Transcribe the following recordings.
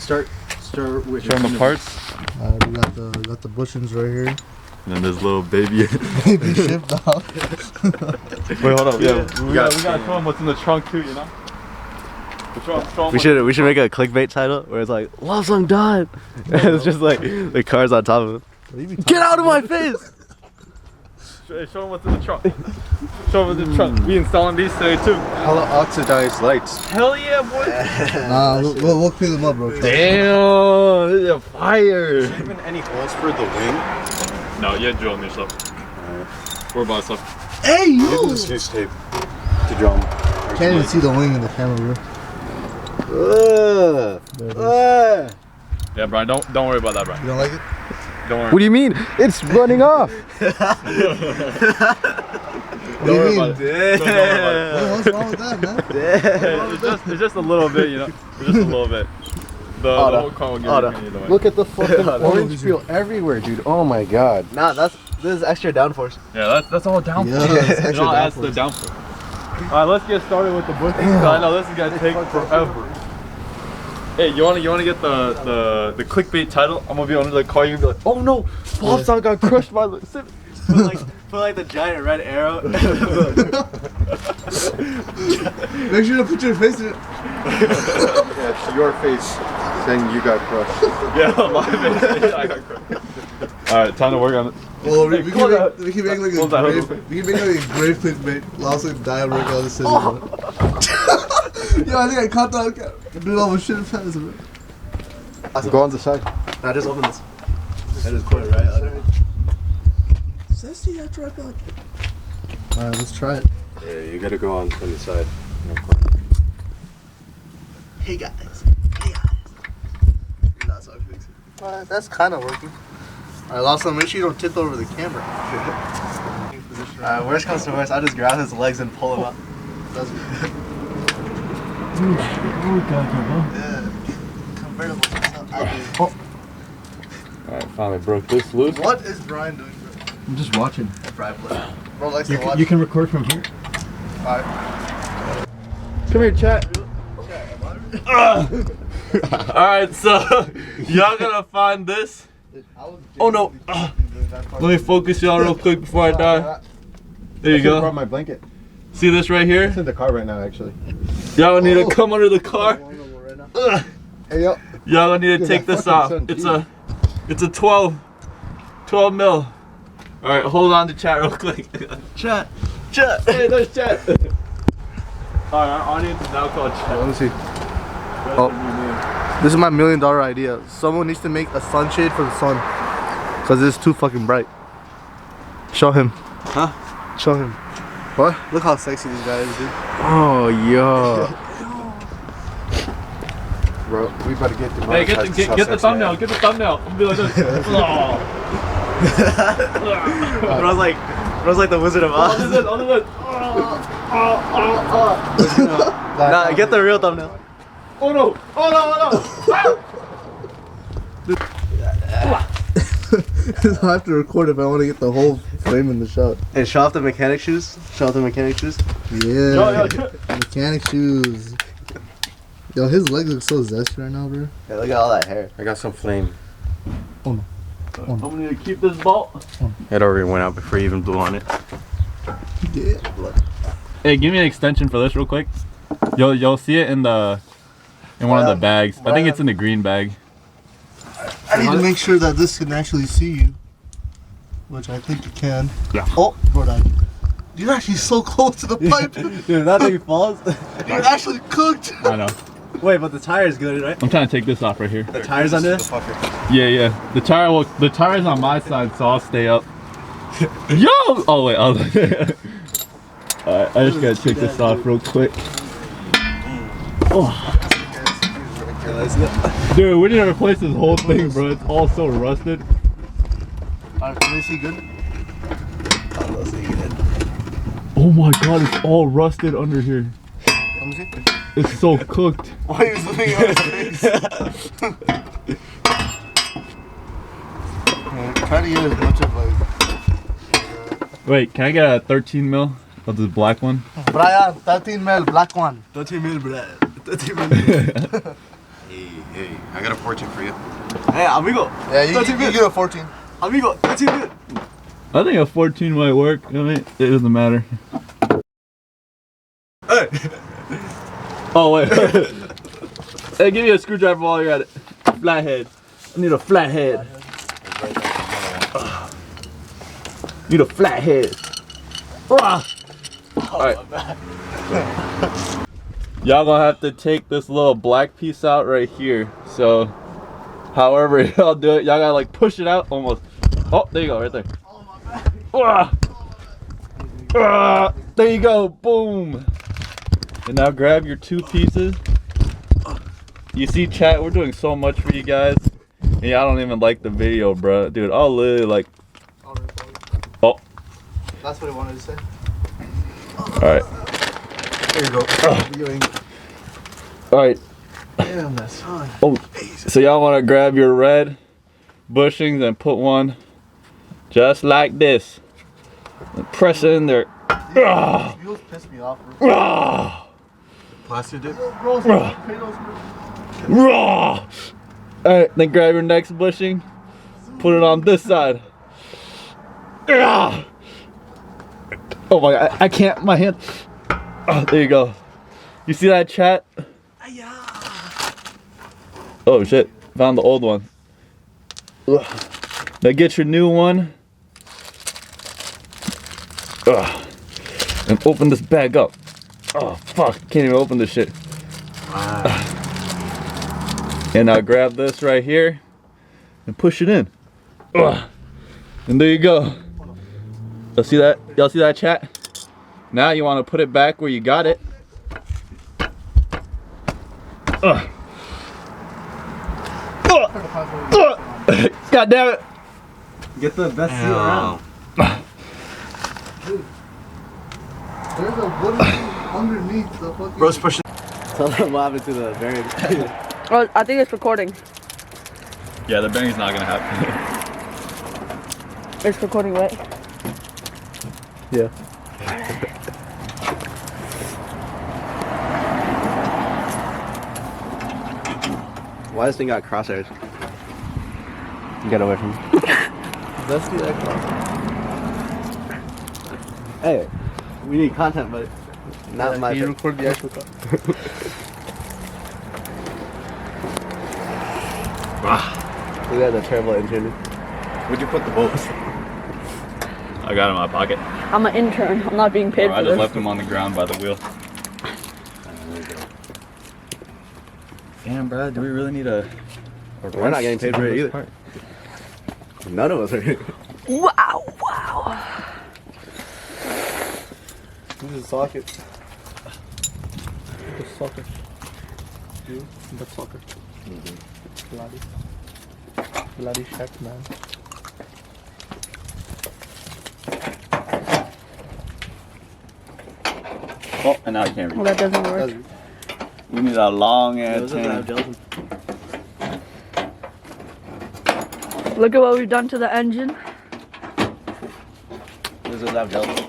start with showing the parts. We got the bushings right here. And then this little baby. Baby ship dog. Wait, hold up. Yeah, we gotta show them what's in the trunk too, you know? We should make a clickbait title where it's like love song done. It's just like the cars on top of it. Get out of my face! Show them what's in the trunk. Show them what's in the trunk. We installing these today too. Hella oxidized lights. Hell yeah, boy! Nah, we'll clean them up, bro. Damn, this is a fire. Is there even any holes for the wing? No, you had to drill them yourself. We're about stuff. Hey, Use yo! this fuse tape to drill them. Can't even see the wing in the camera, bro. Yeah, Brian, don't worry about that, Brian. You don't like it? Don't worry. What do you mean? It's running off. What do you mean? What's wrong with that, man? It's just a little bit, you know. It's just a little bit. The whole car will get it either way. Look at the fucking orange peel everywhere, dude. Oh my god. Nah, this is extra downforce. Yeah, that's all downforce. Yeah, that's It all adds to the downforce. Alright, let's get started with the bushings. I know this is gonna take forever. Hey, you wanna get the clickbait title? I'm gonna be under the car. You gonna be like, oh no, Bob's got crushed by the Civic. Put like the giant red arrow. Make sure to put your face in it. Yeah, it's your face saying you got crushed. Yeah, my face. I got crushed. Alright, time to work on it. Well, we Hey, can make like a grave. We can make like a grave clickbait. Lost like die work on the city. Yo, I think I caught that. I did all my shit fast, bro. Go on the side. Nah, just open this. I just put it right under it. Sassy, I tried back. Alright, let's try it. Yeah, you gotta go on the side. Hey guys. That's how I fix it. Alright, that's kind of working. Alright, Lawson, make sure you don't tip over the camera. Alright, worst comes to worst, I'll just grab his legs and pull him up. That's it. Yeah. Convertible. Alright, finally broke this loose. What is Brian doing, bro? I'm just watching. Bro likes to watch. You can record from here. Alright. Come here, chat. Alright, so y'all gonna find this. Oh no. Let me focus y'all real quick before I die. There you I go. brought my blanket. See this right here? It's in the car right now, actually. Y'all need to come under the car. Hey, yo. Y'all gonna need to take this off. It's a 12 mil. Alright, hold on to chat real quick. Chat. Hey, there's chat. Alright, our audience is now called chat. Let me see. Oh, this is my $1 million idea. Someone needs to make a sunshade for the sun. Cause it's too fucking bright. Show him. Huh? Show him. What? Look how sexy this guy is, dude. Oh, yo. Bro, we better get the Hey, get the thumbnail. Get the thumbnail. I'm gonna be like this. Bro's like the Wizard of Oz. Nah, get the real thumbnail. Oh no! Oh no! I have to record if I want to get the whole frame in the shot. Hey, show off the mechanic shoes. Show off the mechanic shoes. Yeah. Mechanic shoes. Yo, his legs look so zesty right now, bro. Yeah, look at all that hair. I got some flame. Oh no. I'm gonna need to keep this bolt. It already went out before you even blew on it. Yeah. Hey, give me an extension for this real quick. You'll see it in one of the bags. I think it's in the green bag. I need to make sure that this can actually see you. Which I think it can. Yeah. Oh, bro, you're actually so close to the pipe. Dude, that thing falls. You're actually cooked. I know. Wait, but the tire is good, right? I'm trying to take this off right here. The tire's on this? Yeah. The tire's on my side, so I'll stay up. Yo! Oh wait, Alright, I just gotta take this off real quick. Oh. Dude, we need to replace this whole thing, bro. It's all so rusted. Alright, can they see good? Oh my god, it's all rusted under here. Let me see. It's so cooked. Why are you zooming on his face? Try to get as much of like. Wait, can I get a 13 mil of this black one? Brian, 13 mil, black one. 13 mil, Brian. 13 mil. Hey, I got a 14 for you. Hey, amigo. Yeah, you That's too good. get a 14. Amigo, that's too good. I think a 14 might work. I mean, it doesn't matter. Hey. Oh, wait. Hey, give me a screwdriver while you're at it. Flathead. I need a flathead. Need a flathead. Alright. Y'all gonna have to take this little black piece out right here. So, however y'all do it, y'all gotta like push it out almost. Oh, there you go, right there. There you go, boom. And now grab your two pieces. You see, chat, we're doing so much for you guys. And I don't even like the video, bro. Dude, I'll literally like. Oh. That's what I wanted to say. Alright. There you go. Alright. Damn, that's fine. Oh, so y'all want to grab your red bushings and put one just like this. And press it in there. These wheels piss me off. Plastic dip? Alright, then grab your next bushing, put it on this side. Oh my god, I can't, my hand. Oh, there you go. You see that, chat? Oh shit, found the old one. Now get your new one. And open this bag up. Oh fuck, can't even open this shit. And now grab this right here and push it in. And there you go. Y'all see that? Y'all see that, chat? Now you want to put it back where you got it. God damn it! Get the best seat around. There's a wooden thing underneath the fucking... Bro's pushing. Tell them what happened to the bearing. Oh, I think it's recording. Yeah, the bearing's not gonna happen. It's recording, right? Yeah. Why this thing got crosshairs? Get away from me. Let's do that crosshair. Hey, we need content, but not my. Can you record the actual car? Look at the terrible engine. Where'd you put the bolts? I got it in my pocket. I'm an intern. I'm not being paid I for just this. left him on the ground by the wheel. Damn, bro, do we really need a We're not getting paid for it either. part? None of us are. Wow, wow. This is a socket. The socket. You? The socket. Bloody shack, man. Oh, and now I can't Well, read. that doesn't work. We need a long ass Those doesn't have tank. gelatin. Look at what we've done to the engine. Those doesn't have gelatin.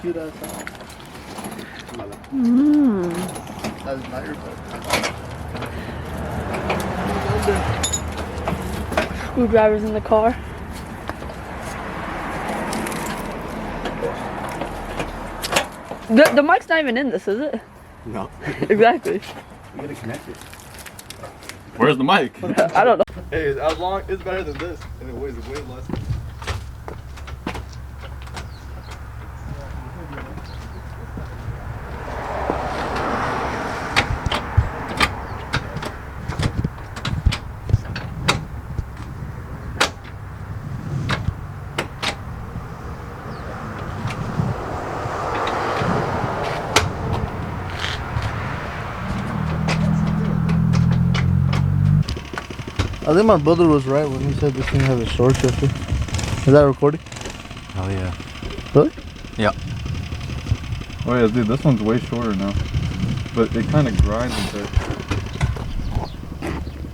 Cute ass sound. That is not your fault. Screwdrivers in the car. The mic's not even in this, is it? No. Exactly. You gotta connect it. Where's the mic? I don't know. Hey, as long it's better than this, and it weighs way less. I think my brother was right when he said this thing has a short shifter. Is that recording? Hell yeah. Really? Yeah. Oh yeah, dude, this one's way shorter now. But it kind of grinds a bit.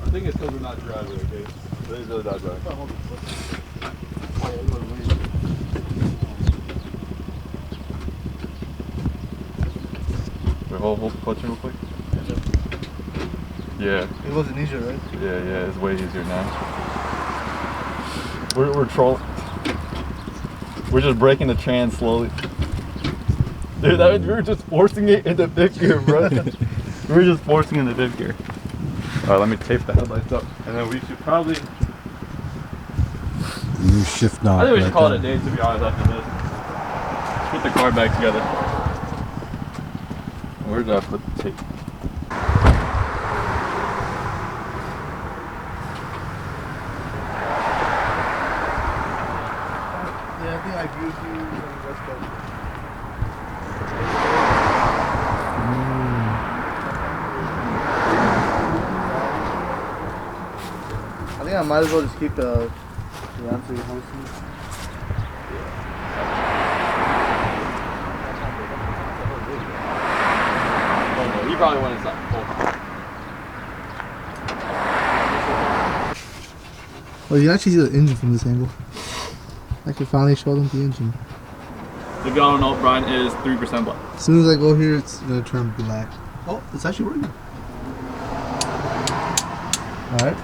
I think it's because we're not driving, okay? It is really not driving. hold the clutch in real quick. Yeah. It wasn't easier, right? Yeah, it's way easier now. We're trolling. We're just breaking the trans slowly. Dude, that means we were just forcing it into fifth gear, bro. We were just forcing it into fifth gear. Alright, let me tape the headlights up. And then we should probably... You shift knob. I think we should call it a day, to be honest, after this. Put the car back together. Where did I put the tape? Yeah, I think I agree with you. I think I might as well just keep the answer you're hosting. You probably want to stop. Well, you can actually see the engine from this angle. I can finally show them the engine. If y'all don't know, Brian is 3% black. As soon as I go here, it's gonna turn black. Oh, it's actually working. Alright.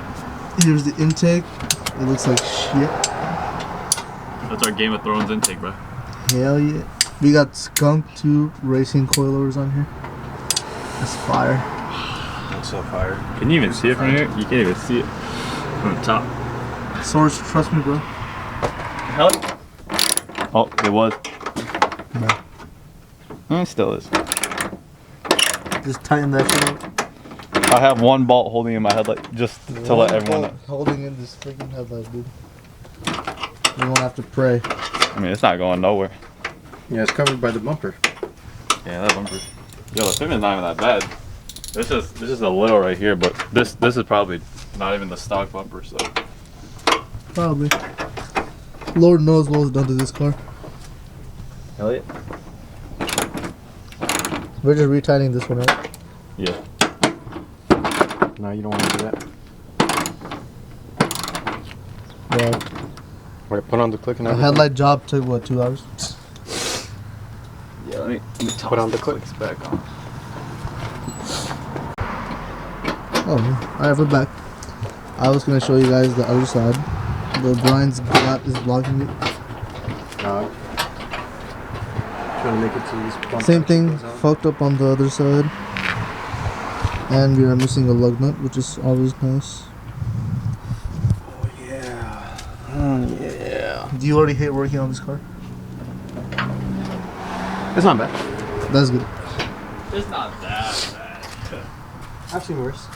Here's the intake. It looks like shit. That's our Game of Thrones intake, bro. Hell yeah. We got Skunk 2 racing coilovers on here. That's fire. That's so fire. Can you even see it from here? You can't even see it from the top. Source, trust me, bro. Hell. Oh, it was. It still is. Just tighten that shit up. I have one bolt holding in my headlight just to let everyone know. Holding in this freaking headlight, dude. You won't have to pray. I mean, it's not going nowhere. Yeah, it's covered by the bumper. Yeah, that bumper. Yo, the fitment's not even that bad. This is a little right here, but this is probably not even the stock bumper, so. Probably. Lord knows what was done to this car. Hell yeah. We're just retightening this one, right? Yeah. No, you don't want to do that. Yeah. Wait, put on the click and A everything. headlight job took what, 2 hours? Yeah, let me Put on the clicks back on. Oh, alright, we're back. I was gonna show you guys the other side. The Brian's gap is blocking it. Trying to make it to this bumper. Same thing, fucked up on the other side. And we are missing a lug nut, which is always nice. Oh yeah. Oh yeah. Do you already hate working on this car? It's not bad. That's good. It's not that bad. I've seen worse.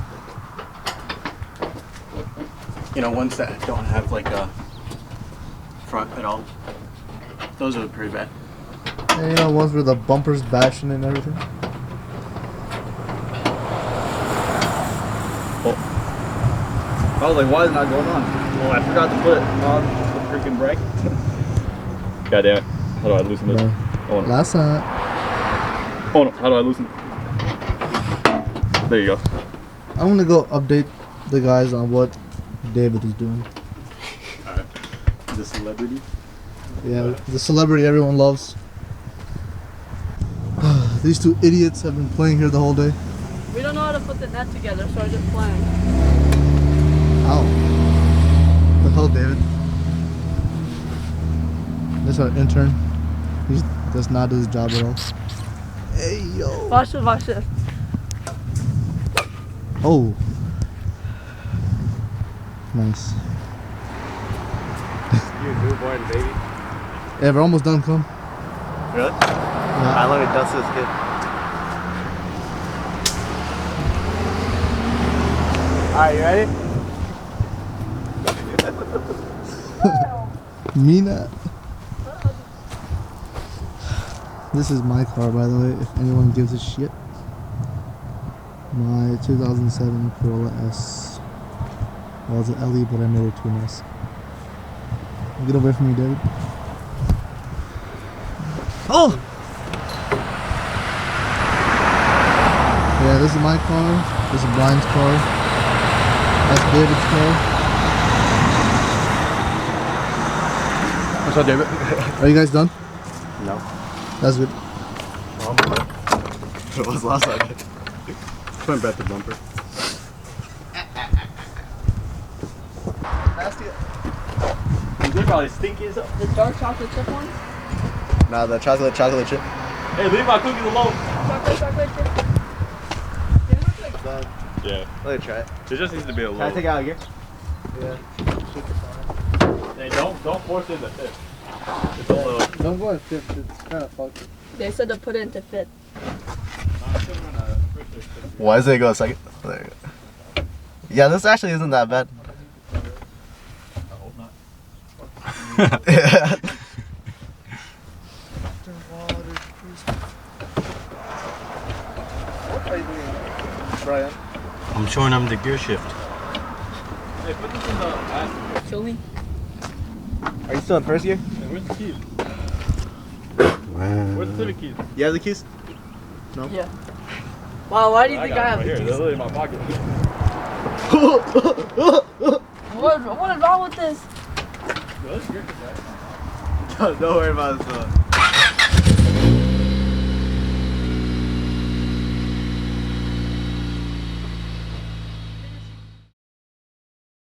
You know, ones that don't have like a front at all. Those are pretty bad. And you know, ones where the bumper's bashing and everything. I was like, why is it not going on? Well, I forgot to put it on the freaking brake. God damn it. How do I loosen this? No. Oh, no. Last time. Oh no, how do I loosen? There you go. I'm gonna go update the guys on what David is doing. Alright. The celebrity? Yeah, the celebrity everyone loves. These two idiots have been playing here the whole day. We don't know how to put the net together, so we're just playing. Ow. The hell, David? This is our intern. He does not do his job at all. Hey, yo. Watch it, watch it. Oh. Nice. You newborn baby. Yeah, we're almost done, come. Really? Yeah. I let me dust this kid. Alright, you ready? Mina. This is my car, by the way, if anyone gives a shit. My 2007 Corolla S. Well, it's an LE, but I made it to an S. Get away from me, David. Oh! Yeah, this is my car. This is Brian's car. That's David's car. What's up, David? Are you guys done? No. That's good. It was last time. Went back to bumper. Nasty. They're probably stinky as hell. The dark chocolate chip ones? Nah, the chocolate chip. Hey, leave my cookies alone. Chocolate chip. They look like Yeah. Let me try it. It just needs to be a Can I little. take it out of here? Yeah. Hey, don't force it to fit. It's a little. Don't go and fit. It's kind of funky. They said to put it into fit. Why does it go a second? There you go. Yeah, this actually isn't that bad. I hope not. Yeah. What are you doing, Brian? I'm showing them the gear shift. Hey, put this in the last. Show me. Are you still in first gear? Hey, where's the keys? Wow. Where's the Civic keys? You have the keys? Yeah. Wow, why do you I think got I them have right the here. keys? They're literally in my pocket. What is wrong with this? Don't worry about it.